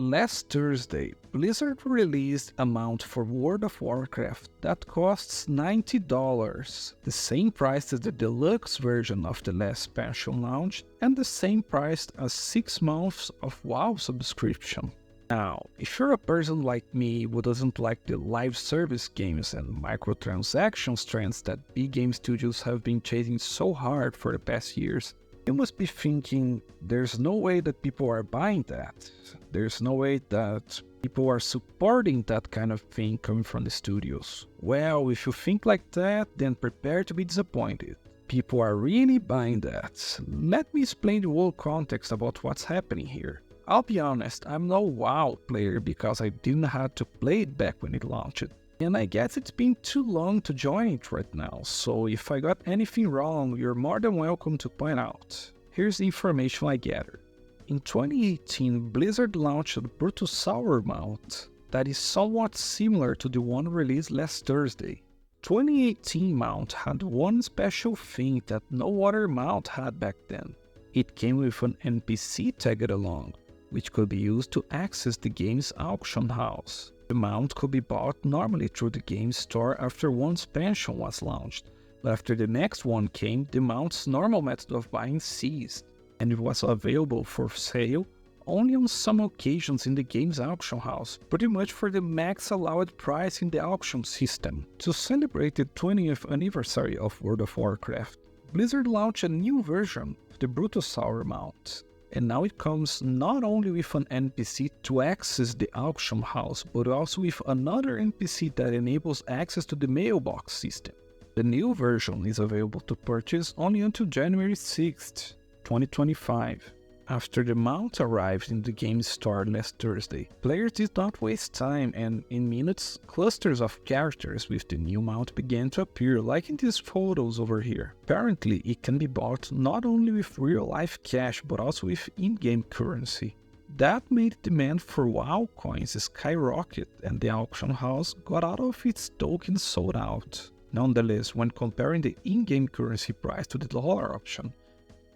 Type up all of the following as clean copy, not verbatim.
Last Thursday, Blizzard released a mount for World of Warcraft that costs $90, the same price as the deluxe version of the last expansion launched, and the same price as 6 months of WoW subscription. Now, if you're a person like me who doesn't like the live service games and microtransactions trends that big game studios have been chasing so hard for the past years, you must be thinking, there's no way that people are buying that. There's no way that people are supporting that kind of thing coming from the studios. Well, if you think like that, then prepare to be disappointed. People are really buying that. Let me explain the whole context about what's happening here. I'll be honest, I'm no WoW player because I didn't have to play it back when it launched. And I guess it's been too long to join it right now, so if I got anything wrong, you're more than welcome to point out. Here's the information I gathered. In 2018, Blizzard launched a Brutal Sour mount that is somewhat similar to the one released last Thursday. 2018 mount had one special thing that no other mount had back then. It came with an NPC tagged along, which could be used to access the game's auction house. The mount could be bought normally through the game store after one expansion was launched, but after the next one came, the mount's normal method of buying ceased, and it was available for sale only on some occasions in the game's auction house, pretty much for the max allowed price in the auction system. To celebrate the 20th anniversary of World of Warcraft, Blizzard launched a new version of the Brutal Sour mount. And now it comes not only with an NPC to access the auction house, but also with another NPC that enables access to the mailbox system. The new version is available to purchase only until January 6th, 2025. After the mount arrived in the game store last Thursday, players did not waste time, and in minutes, clusters of characters with the new mount began to appear, like in these photos over here. Apparently, it can be bought not only with real-life cash, but also with in-game currency. That made demand for WoW coins skyrocket, and the auction house got out of its tokens sold out. Nonetheless, when comparing the in-game currency price to the dollar option,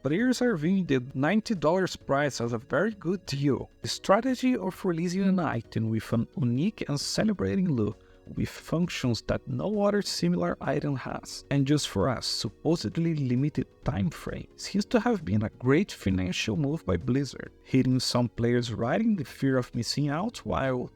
players are viewing the $90 price as a very good deal. The strategy of releasing an item with an unique and celebrating look, with functions that no other similar item has, and just for a supposedly limited time frame, seems to have been a great financial move by Blizzard, hitting some players right in the fear of missing out, while,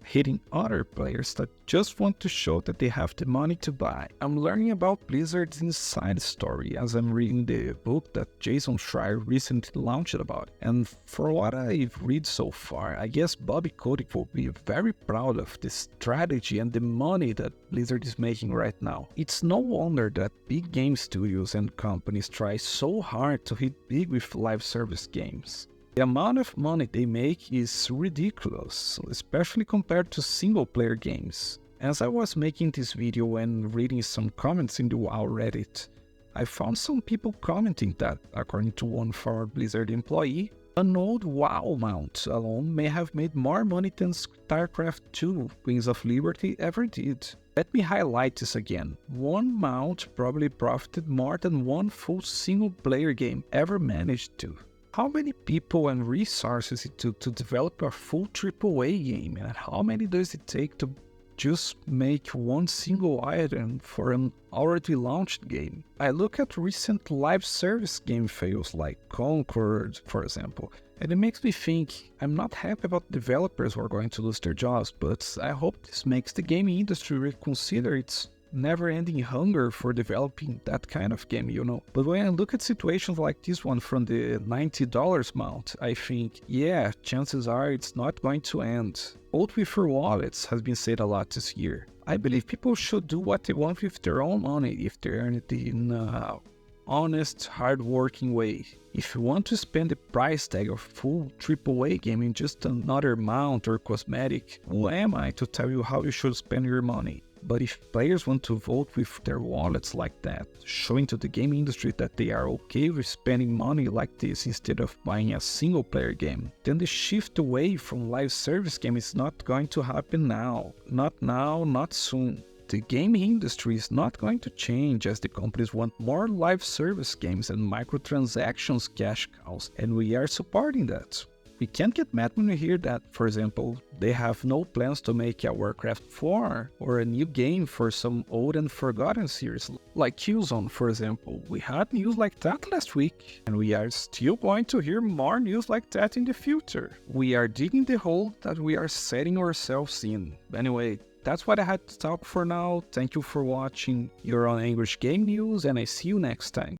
hitting other players that just want to show that they have the money to buy. I'm learning about Blizzard's inside story as I'm reading the book that Jason Schreier recently launched about it. And for what I've read so far, I guess Bobby Kotick will be very proud of the strategy and the money that Blizzard is making right now. It's no wonder that big game studios and companies try so hard to hit big with live service games. The amount of money they make is ridiculous, especially compared to single-player games. As I was making this video and reading some comments in the WoW Reddit, I found some people commenting that, according to one former Blizzard employee, an old WoW mount alone may have made more money than StarCraft II Wings of Liberty ever did. Let me highlight this again. One mount probably profited more than one full single-player game ever managed to. How many people and resources it took to develop a full AAA game, and how many does it take to just make one single item for an already launched game? I look at recent live service game fails like Concord, for example, and it makes me think I'm not happy about developers who are going to lose their jobs, but I hope this makes the gaming industry reconsider its never-ending hunger for developing that kind of game, But when I look at situations like this one from the $90 mount, I think, yeah, chances are it's not going to end. Vote with your wallets has been said a lot this year. I believe people should do what they want with their own money if they earn it in an honest, hard-working way. If you want to spend the price tag of full AAA game in just another mount or cosmetic, who am I to tell you how you should spend your money? But if players want to vote with their wallets like that, showing to the game industry that they are okay with spending money like this instead of buying a single-player game, then the shift away from live service game is not going to happen now. Not now, not soon. The gaming industry is not going to change as the companies want more live service games and microtransactions cash cows, and we are supporting that. We can't get mad when we hear that, for example, they have no plans to make a Warcraft 4 or a new game for some old and forgotten series, like Killzone, for example. We had news like that last week, and we are still going to hear more news like that in the future. We are digging the hole that we are setting ourselves in. Anyway, that's what I had to talk for now. Thank you for watching. You're on English Game News, and I see you next time.